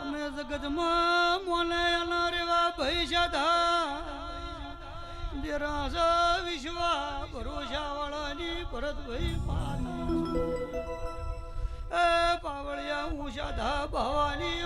અમે જગતમાં મોને અના રેવા ભૈષાધા દેરાસા વિશ્વા ભરોસા વાળાની ભરતભાઈ માતા એ પાવળિયા હું સાધા ભવાની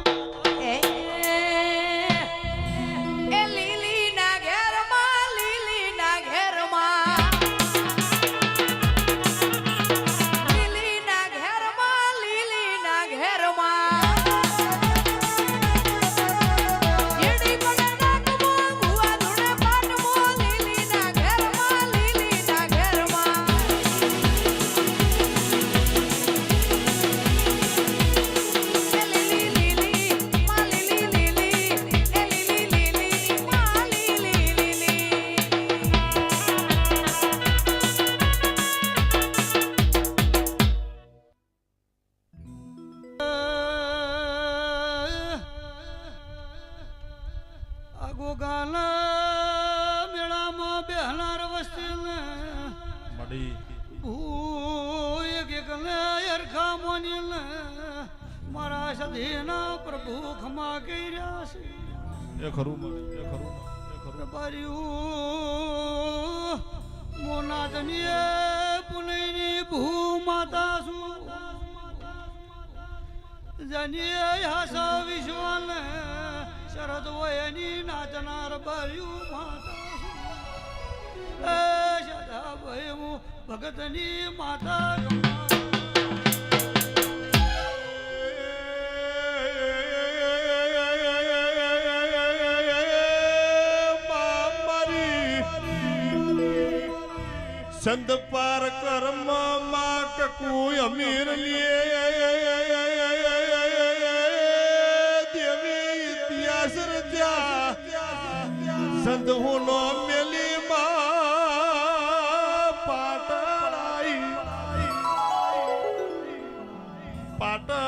મારા સધીના પ્રભુ ખમા કર્યા છે એ ખરું મોનાદની પુનૈની ભૂ માતા છું જનીએ હાસા વિશ્વાન શરદ વયની નાચનાર બાર્યું માતા છું એ સદા ભય હું ભગતની માતા संत पार कर्म माँ ककू अमीर लिए देवी इतिहास रचा संत हुनो मेली माँ पाटण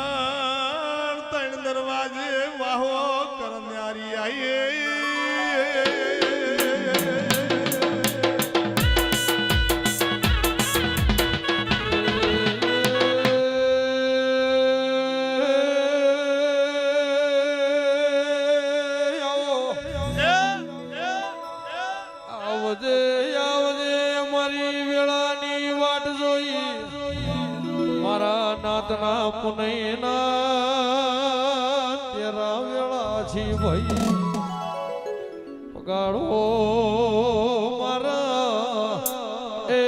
तण दरवाजे वाहो करन्यारी आई નાતના પુનૈના તેરા વેળા છી ભાઈ પગાડો મારા એ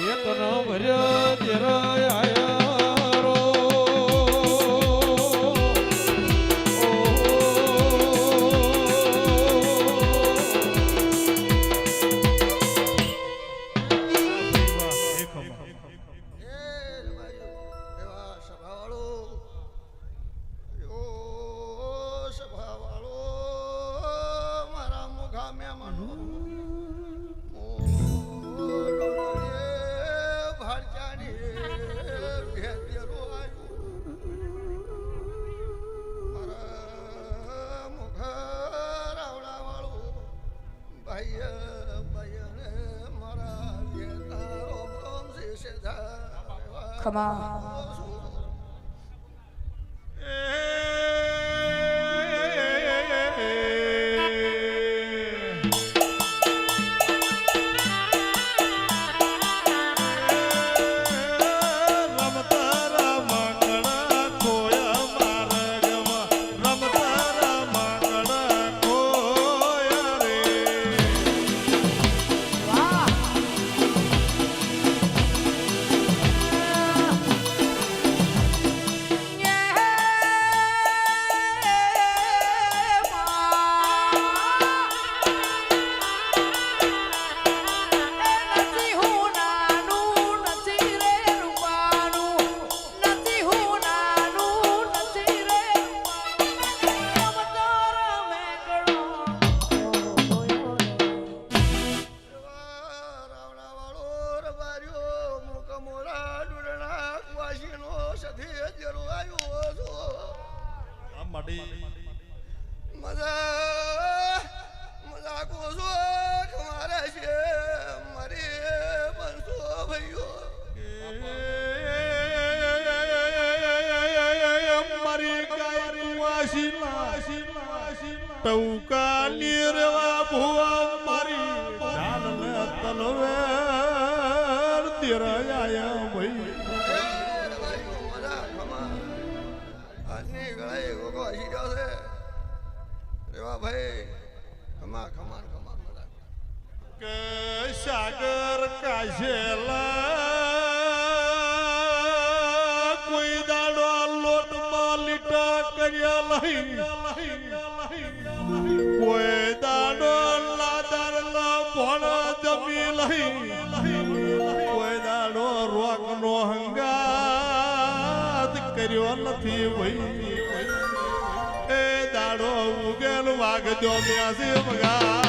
યતના ભર્યા તેરા આયા રો Come on. ટૌકા લીરવા ભુવા મારી ઢાલ ને તલવાર તેરાયા ભાઈ કે સાગર કાશેલા કોઈ દાડો લોટમાં લીટા કર્યા લઈ કોઈ દાડો લાદારના ભોળો જમી લઈ કોઈ દાડો રોકનો હંગાત કર્યો નથી ભાઈ એ દાડો ઉગેલ વાગજો મ્યાસી મગા